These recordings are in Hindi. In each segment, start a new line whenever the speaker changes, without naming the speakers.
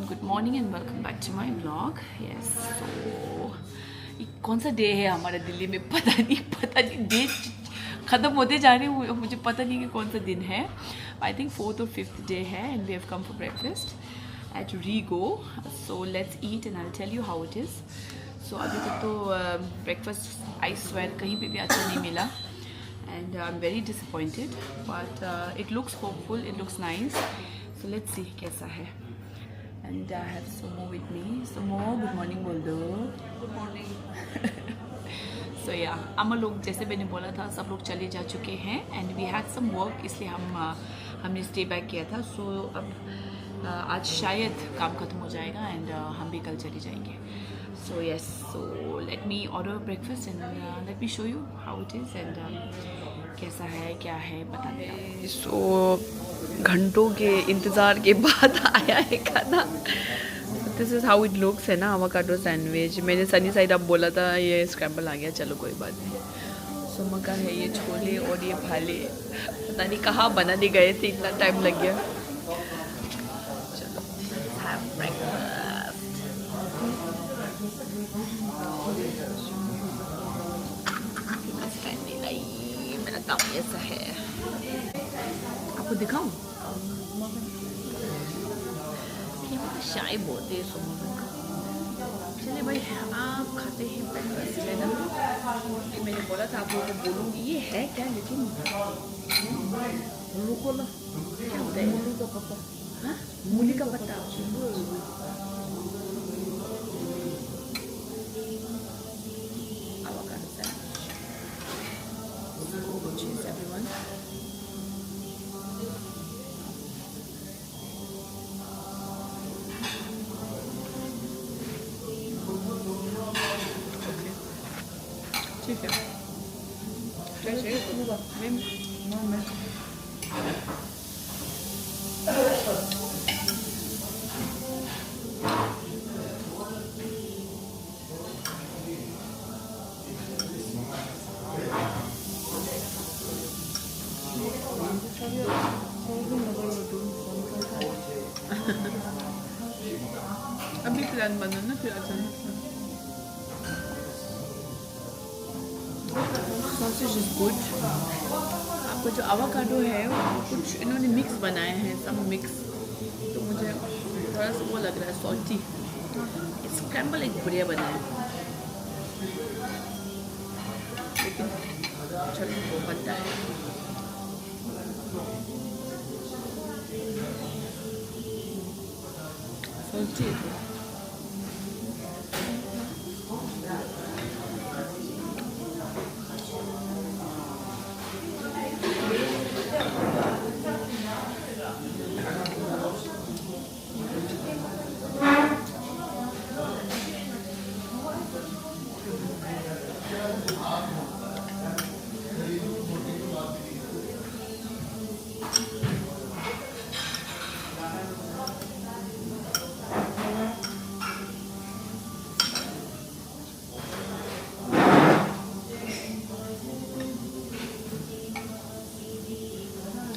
Good morning and welcome back to my blog. Yes, so कौन सा डे है हमारे दिल्ली में पता नहीं डे ख़त्म होते जा रहे हैं, मुझे पता नहीं कि कौन सा दिन है। आई थिंक 4th और 5th डे है and we have come for breakfast at रीगो। So let's eat and I tell you how it is. So अभी तक तो ब्रेकफास्ट आई स्वेयर कहीं पे भी अच्छा नहीं मिला and I'm very disappointed, but it looks hopeful, it looks nice, so let's see कैसा है। and I have Sumo with me. Sumo, good morning बोल दो। good morning। so yeah, हम लोग जैसे मैंने बोला था सब लोग चले जा चुके हैं and we had some work, इसलिए हमने stay back किया था। so अब आज शायद काम ख़त्म हो जाएगा and हम भी कल चले जाएंगे। so yes, so let me order breakfast and let me show you how it is and कैसा है क्या है बता दें। so घंटों के इंतज़ार के बाद आया है खाना। This is how it looks है ना, एवोकाडो सैंडविच। मैंने सनी साइड अब बोला था ये स्क्रैम्बल आ गया, चलो कोई बात नहीं। सुमा का है ये छोले और ये भाले, पता नहीं कहाँ बनाने गए थे, इतना टाइम लग गया। चलो हैव ब्रेकफास्ट। मेरा काम ऐसा है, आपको दिखाऊं? शाय बोलते हैं सुमो लोग। चलिए भाई आप खाते हैं ब्रेकफास्ट है ना। मैंने बोला था आप लोगों को बोलूँगी ये है क्या, लेकिन रुकोला क्या होता है? मूली का पत्ता। हाँ, मूली का पत्ता। Cheers everyone. ठीक है, अभी प्लान बना ना फिर अचानक से। Sausage is good. आपका जो एवोकाडो है कुछ इन्होंने मिक्स बनाए हैं, सब मिक्स, तो मुझे थोड़ा सा वो लग रहा है सॉल्टी। स्क्रैम्बल एक बढ़िया बना है, लेकिन चलो वो बनता है। सॉल्टी है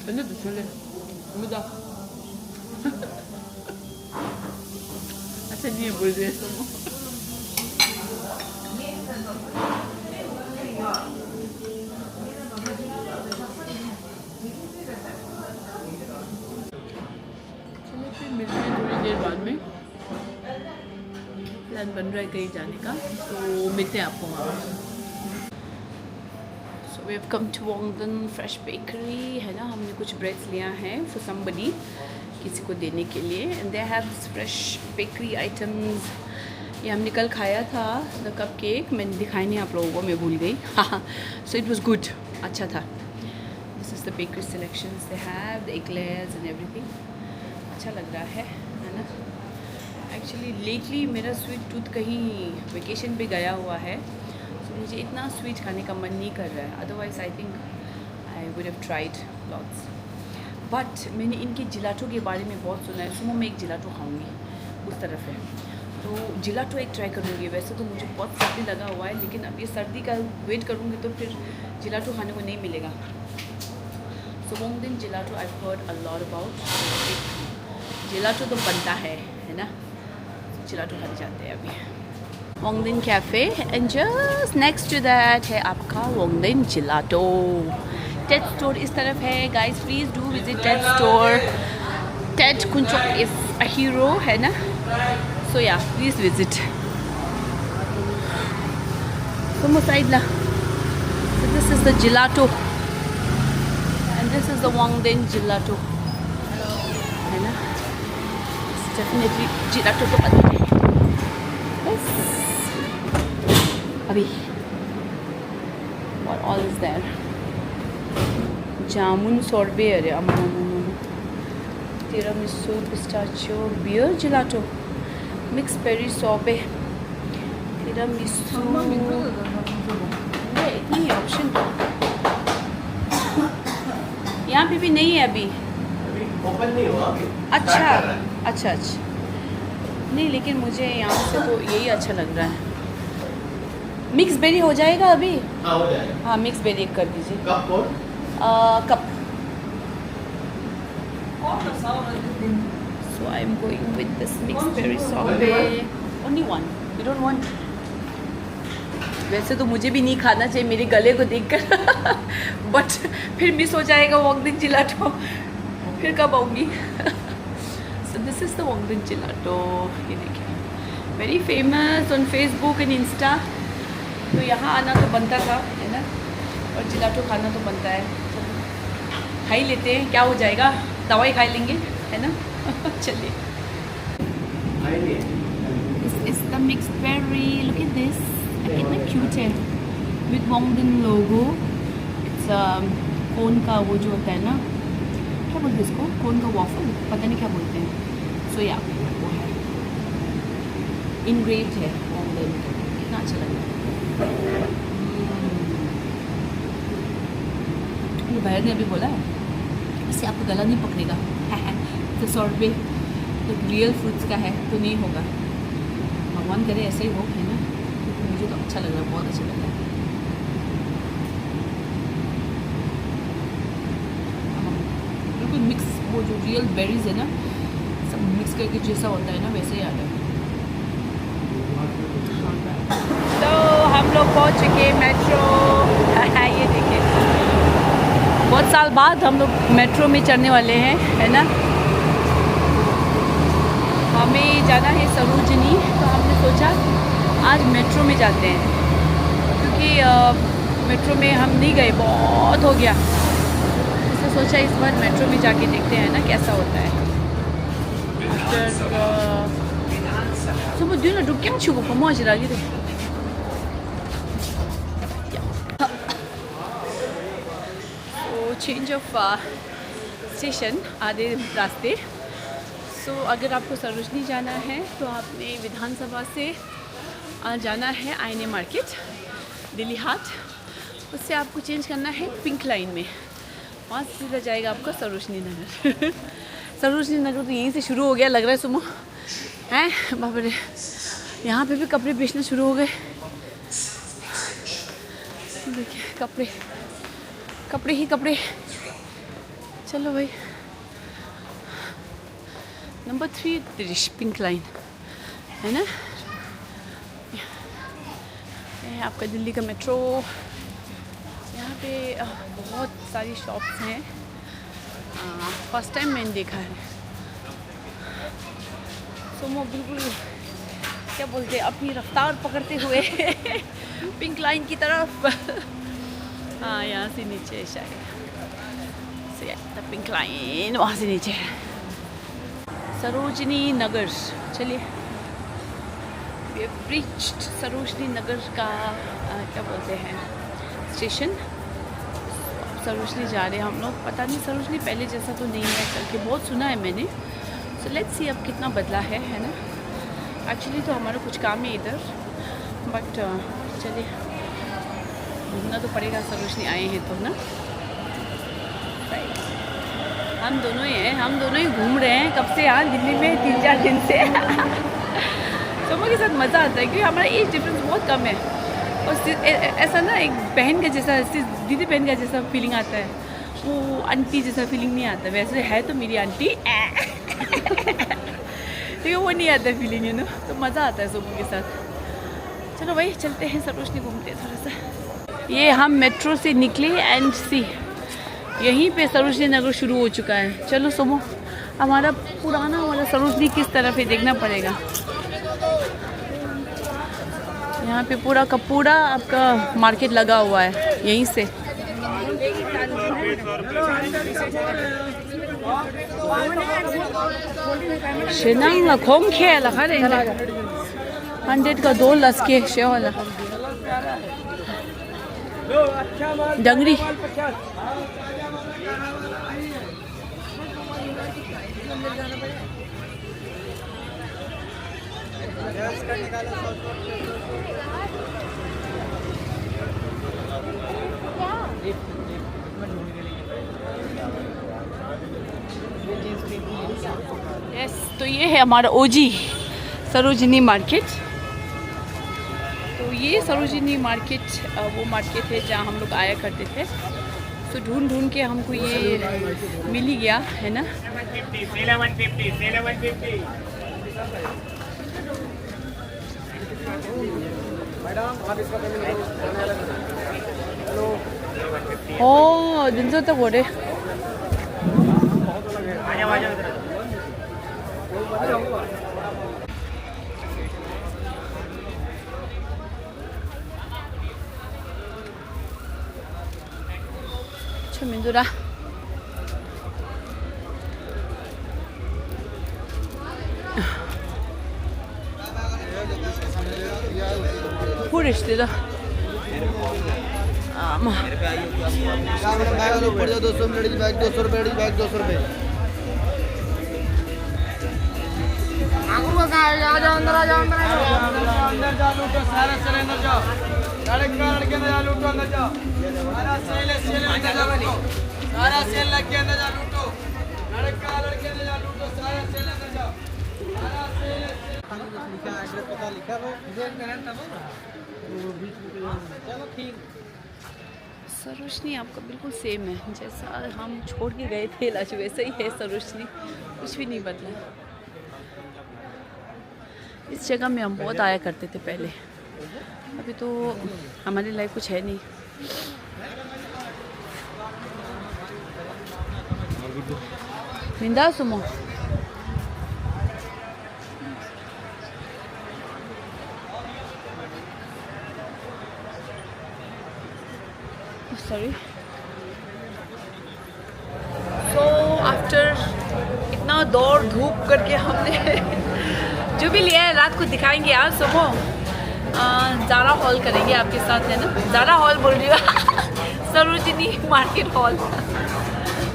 근데 또 졸래. 뭐다. अच्छा नहीं बोल रहे तुम। चलो फिर मिलते हैं थोड़ी देर बाद में। प्लान बन रहा है कहीं जाने का, तो मिलते हैं आपको वहाँ। We have come to Wongdon Fresh Bakery है ना। हमने कुछ ब्रेड्स लिया है for somebody, किसी को देने के लिए, and they have fresh bakery items। ये हमने कल खाया था the cupcake, मैंने दिखाई नहीं आप लोगों को, मैं भूल गई। so it was good, अच्छा था। This is the bakery selections they have, the eclairs and everything। अच्छा लग रहा है ना। Actually lately मेरा sweet tooth कहीं वेकेशन पे गया हुआ है, मुझे इतना स्वीट खाने का मन नहीं कर रहा है। Otherwise I think I would have tried lots, but मैंने इनके जिलाटो के बारे में बहुत सुना है। सुबह मैं एक जिलाटो खाऊंगी, उस तरफ है, तो जिलाटो एक ट्राई करूँगी। वैसे तो मुझे बहुत सर्दी लगा हुआ है, लेकिन अब ये सर्दी का वेट करूँगी तो फिर जिलाटो खाने को नहीं मिलेगा। So Wongdon gelato I heard a lot about. Gelato तो बनता है ना, जिलाटो खाने जाते हैं अभी। Wongdon cafe and just next to that है आपका वोंगडिन जिलाटो। टेड स्टोर इस तरफ है guys, please do visit Ted store. Ted Kunchok is a hero है ना, so yeah please visit. Come side la. So this is the gelato, and this is the Wongdin gelato. है ना? It's definitely gelato तो पता है। Yes. अभी what all is there? Jamun sorbet अरे um tiramisu pistachio beer gelato mix berry sorbet tiramisu इतनी ही ऑप्शन तो यहाँ पे भी नहीं है अभी
ओपन नहीं हुआ अभी।
अच्छा अच्छा अच्छा नहीं, लेकिन मुझे यहाँ से तो यही अच्छा लग रहा है। मिक्स बेरी हो जाएगा अभी?
हाँ हो जाएगा।
हाँ मिक्स बेरी एक कर दीजिए।
कप और
cup. So I'm going with this mixed berry sorbet. Only one. You don't want? वैसे तो मुझे भी नहीं खाना चाहिए मेरे गले को देखकर बट फिर मिस हो जाएगा वोंगडिन जिलाटो, फिर कब आऊँगी। So this is the Wongdon gelato. ये देखिए, very famous on Facebook and Insta. तो यहाँ आना तो बनता था है ना, और जिलाटो खाना तो बनता है। खा ही लेते हैं, क्या हो जाएगा, दवाई खा लेंगे है ना। चलिए, this is the mixed berry, look at this, कितना क्यूट है, विद वोंगडिन लोगो। इट्स कोन का वो जो होता है ना, क्या बोलते हैं इसको, कोन का वॉफल, पता नहीं क्या बोलते हैं। सो या वो है, इनग्रेव्ड है वोंगडिन, कितना अच्छा लग रहा है। ये भाई ने अभी बोला है इससे आपको गला नहीं पकड़ेगा। तो सॉर्बे तो रियल फ्रूट्स का है तो नहीं होगा, भगवान करे ऐसे ही हो, है ना। तो मुझे तो अच्छा लग रहा है, बहुत अच्छा लग रहा है। बिल्कुल मिक्स, वो जो रियल बेरीज है ना, सब मिक्स करके जैसा होता है ना, वैसे ही आता है। तो हम लोग पहुँच चुके मेट्रो। ये देखिए, बहुत साल बाद हम लोग मेट्रो में चढ़ने वाले हैं, है ना। हमें जाना है सरोजनी, तो हमने सोचा आज मेट्रो में जाते हैं, क्योंकि मेट्रो में हम नहीं गए, बहुत हो गया। इसलिए सोचा इस बार मेट्रो में जाके देखते हैं ना कैसा होता है। तो वो ना रुक क्या छुको पहुँच रहा है। चेंज ऑफ स्टेशन आधे रास्ते। सो अगर आपको सरोजनी जाना है तो आपने विधानसभा से जाना है आईने मार्केट, दिल्ली हाट, उससे आपको चेंज करना है पिंक लाइन में, वहाँ से सीधा जाएगा आपका सरोजनी नगर। सरोजनी नगर तो यहीं से शुरू हो गया लग रहा है सुमो, हैं बाप रे। यहाँ पे भी कपड़े बेचना शुरू हो गए, देखिए कपड़े कपड़े ही कपड़े। चलो भाई, नंबर 3 त्रिश पिंक लाइन है ना। ये आपका दिल्ली का मेट्रो। यहाँ पे बहुत सारी शॉप्स हैं, फर्स्ट टाइम मैंने देखा है। सोमो बिल्कुल क्या बोलते हैं, अपनी रफ्तार पकड़ते हुए पिंक लाइन की तरफ। हाँ, यहाँ से नीचे शायद से पिंक लाइन, वहाँ से नीचे है सरोजनी नगर। चलिए, we have reached Sarojini Nagar का क्या बोलते हैं स्टेशन। सरोजनी जा रहे हैं हम लोग। पता नहीं सरोजनी पहले जैसा तो नहीं है, चल के बहुत सुना है मैंने। सो लेट्स सी अब कितना बदला है ना। एक्चुअली तो हमारा कुछ काम है इधर, बट चलिए घूमना तो पड़ेगा, सरोजनी आए हैं तो ना। हम दोनों ही हैं, हम दोनों ही घूम रहे हैं कब से यहाँ दिल्ली में, 3-4 दिन से। सोमो के साथ मज़ा आता है क्योंकि हमारा एज डिफरेंस बहुत कम है, और ऐसा ना एक बहन का जैसा, दीदी बहन का जैसा फीलिंग आता है। वो आंटी जैसा फीलिंग नहीं आता। वैसे है तो मेरी आंटी लेकिन वो नहीं आता फीलिंग, यू नो। तो मज़ा आता है सोमू के साथ। चलो भाई चलते हैं, सरोजनी घूमते हैं थोड़ा सा। ये हम मेट्रो से निकले एंड सी यहीं पे सरोजनी नगर शुरू हो चुका है। चलो सोमू, हमारा पुराना वाला सरोजनी किस तरफ है देखना पड़ेगा। यहाँ पे पूरा का पूरा आपका मार्केट लगा हुआ है यहीं से। शेनांग खोंग खेला खरे 100 का 2 लसके शे वाला डंगरी। यस, तो ये है हमारा ओजी सरोजनी मार्केट। तो ये सरोजनी मार्केट वो मार्केट है जहाँ हम लोग आया करते थे। तो ढूंढ ढूंढ के हमको ये मिल ही गया है ना। ओ दिन तो तक हो रहे 민들아. पूरे रिश्ते दा
बैग ऊपर जाओ 200 मिनट बैग 200 रुपए बैग 200 रुपए। अंदर आ जाओ अंदर जा लूटो सारा चले अंदर जाओ लड़के अंदर जा लूटो अंदर जाओ सारा सेल अंदर जा लूटो सारा सेल लग के अंदर जा लूटो लड़के अंदर जा लूटो सारा सेल अंदर जाओ सारा सेल लिखा एड्रेस पता लिखा वो चलो ठीक।
सरोजनी आपका बिल्कुल सेम है जैसा हम छोड़ के गए थे लाच, वैसा ही है सरोजनी, कुछ भी नहीं बदला। इस जगह में हम बहुत आया करते थे पहले, अभी तो हमारी लाइफ कुछ है नहीं। निंदा सुमो सॉरी। सो आफ्टर इतना दौड़ धूप करके हमने जो भी लिया है रात को दिखाएंगे आज सुबह। ज़ारा हॉल करेंगे आपके साथ, है ना। ज़ारा हॉल बोल रही हूँ सरोजनी मार्केट हॉल।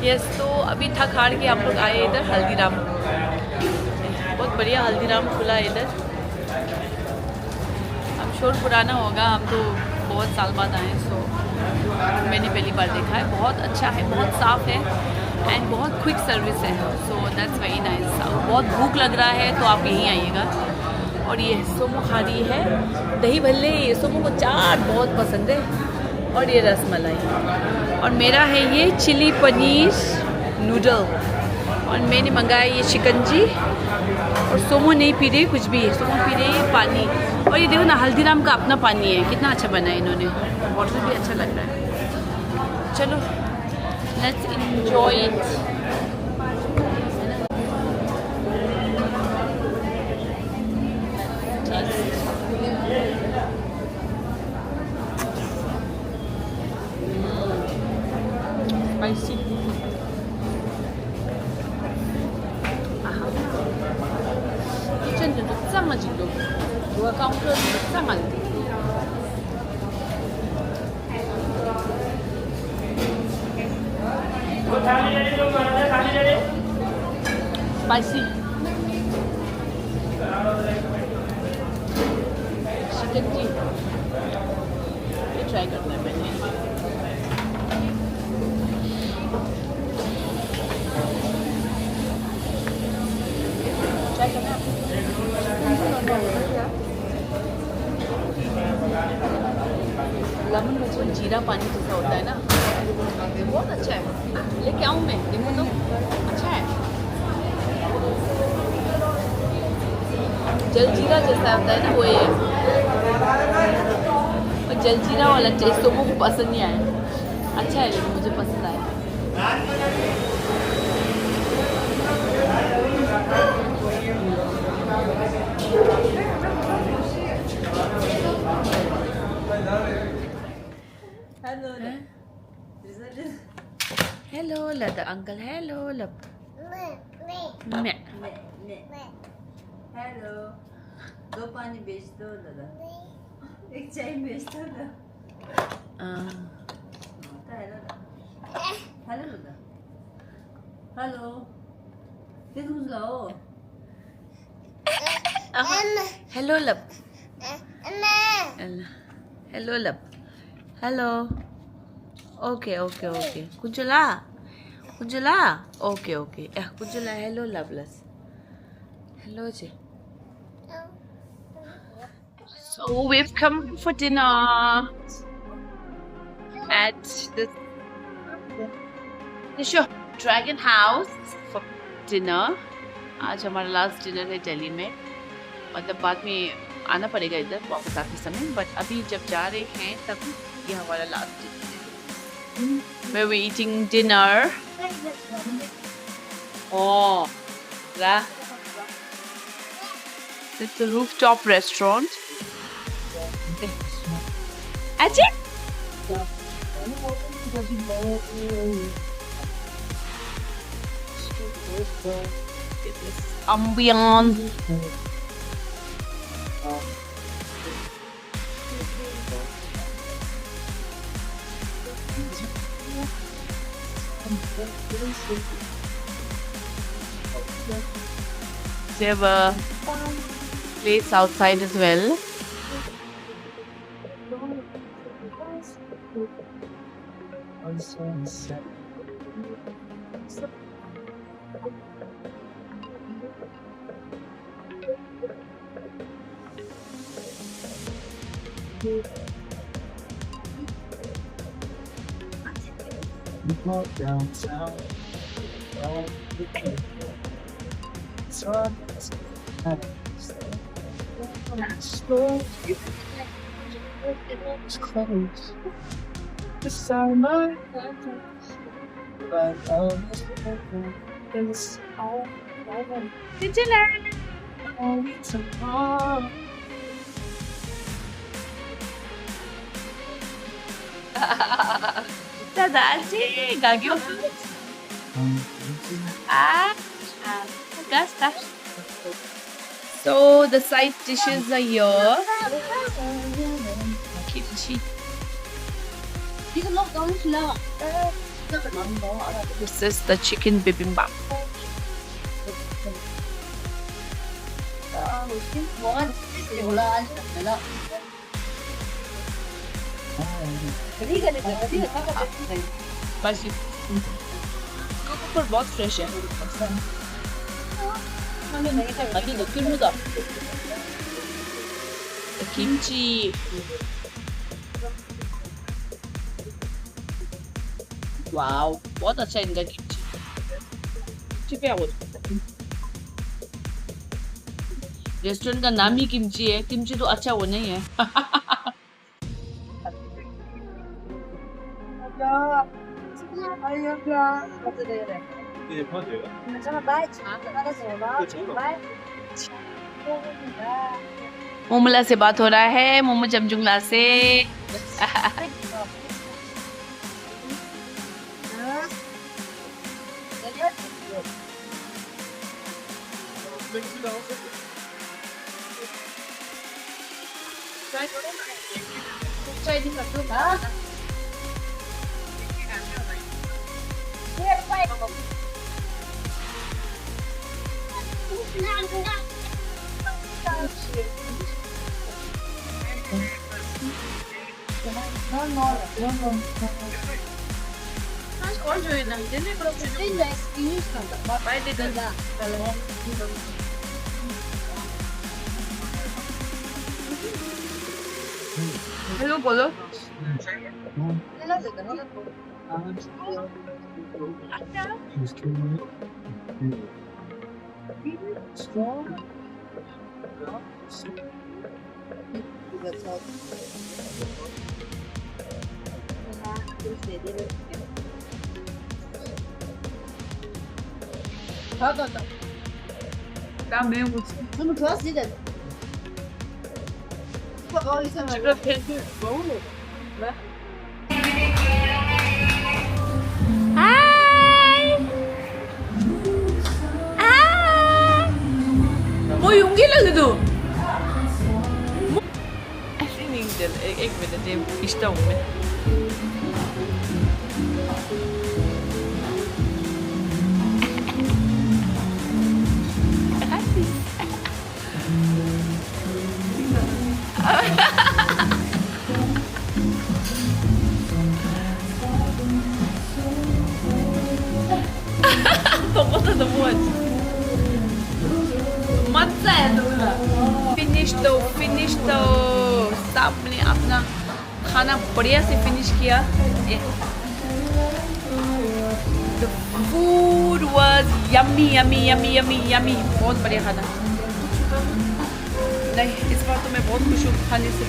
यस, तो अभी थक हार के हम लोग आए इधर हल्दीराम। बहुत बढ़िया हल्दीराम खुला है इधर। अब शोर पुराना होगा, हम तो बहुत साल बाद आए, सो मैंने पहली बार देखा है। बहुत अच्छा है, बहुत साफ़ है एंड बहुत क्विक सर्विस है, सो दैट्स वेरी नाइस। बहुत भूख लग रहा है तो आप यहीं आइएगा। और ये सोमो खा रही है दही भल्ले। सोमो को चाट बहुत पसंद है और ये रसमलाई। और मेरा है ये चिली पनीर नूडल। और मैंने मंगाया ये शिकंजी। और सोमो नहीं पी रही कुछ भी, सोमो पी रही है पानी। और ये देखो ना हल्दीराम का अपना पानी है, कितना अच्छा बना है इन्होंने, वाटर भी अच्छा लग रहा है। चलो लेट्स एंजॉय इट। स्पाइसी किचन도 짱아지도 누가 카운터에서 짱아지 स्पाइसी शिकंजी ये ट्राई करना है मैंने। लेमन में जीरा पानी जैसा होता है ना, बहुत अच्छा है, लेके आऊँ मैं, देखो तो अच्छा है। जलजीरा जैसा होता है ना वो ये, और जलजीरा वाला टेस्ट तो मुझे पसंद नहीं आया। अच्छा है लेकिन मुझे पसंद आया। हेलो लता अंकल, हेलो लब मैं
हेलो, 2 पानी बेच दो दादा, 1 चाय बेच दो दादा। हेलो दादा, हेलो फिर लाओ।
Hello love, hello love, hello okay okay okay कुंजला कुंजला ओके ओके कुंजला हेलो लवलस हेलो जी. So we've come for dinner at the Dragon House for dinner. आज हमारा लास्ट डिनर है दिल्ली में, मतलब बाद में आना पड़ेगा इधर वापस आते समय, बट अभी जब जा रहे हैं तब ये हमारा लास्ट डिनर है. Where we eating dinner. Oh, it's a rooftop restaurant. Ajay? This ambiance. They have a place outside as well.
Downtown. It's close. The summer, but it's all only tomorrow.
Tadashi, gagyo. Basta. So the side dishes are here. Kimchi. This is the chicken bibimbap. Spicy. Coconut बहुत fresh है. अभी लोकल होगा. The kimchi. Wow, बहुत अच्छा इनका kimchi. रेस्टोरेंट का नाम ही किमची है, किमची तो अच्छा वो नहीं है. मोमला से बात हो रहा है, मोमो जमजुंगला से. हेलो बोलो.
너무 좋았지,
वो यूंगी लग दो ऐसे नहीं चल एक मिनट ये खींचता हूँ मैं Tocou todo mundo. मजा है दूल्हा फिनिश तो सबने अपना खाना बढ़िया से फिनिश किया The food was yummy बहुत बढ़िया खाना नहीं इस बार तो मैं बहुत खुश हूँ खाने से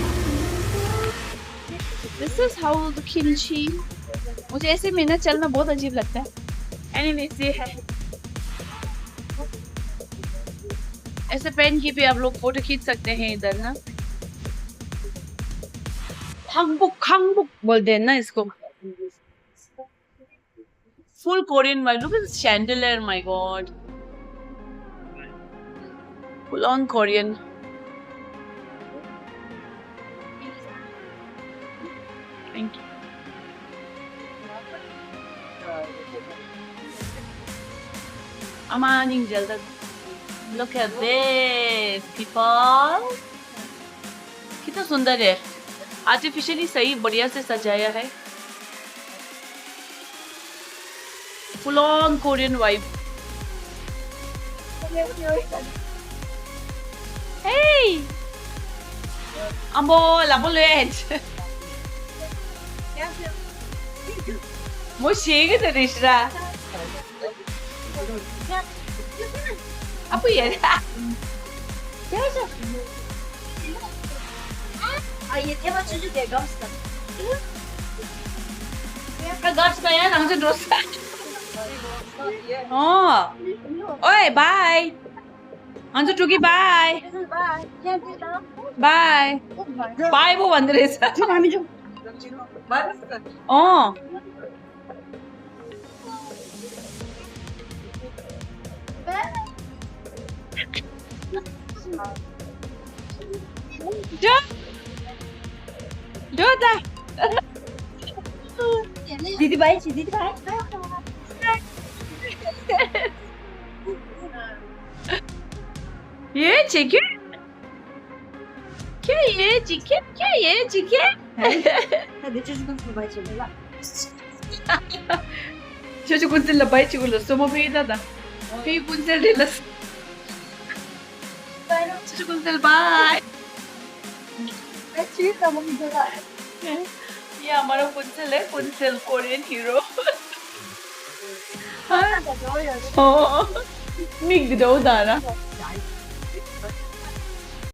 This is how the kimchi मुझे ऐसे में ना चलना बहुत अजीब लगता है Anyways ये है ऐसे पेन की भी आप लोग फोटो खींच सकते हैं इधर ना हंगबुक बोलते हैं ना इसको full Korean vibe look at this chandelier my god full on Korean thank you Aman जल्द Look at this, people. कितना सुंदर है आर्टिफिशियली सही बढ़िया से सजाया है full on Korean vibe Hey Ambo leite 뭐 시계 들으시라 Apa ya?
Ay, tema çocuk ya, gamsın.
Guards na yan, ang dosa. Oh. Oi, bye. Anjo Tuki, bye. Bye. Bye po, Andres. Oh. Joda.
Didi bay.
ये चिकन क्या ये chicken
Hadi çocukun bay çocukla.
Çocuk unsil bay chigulo somo beida da fi unsil delas Çocuk unsil bye
Çocuk tamam güzel.
ये हमारा कुंसल है कुंसल कोरियन हीरो मिग दो दाना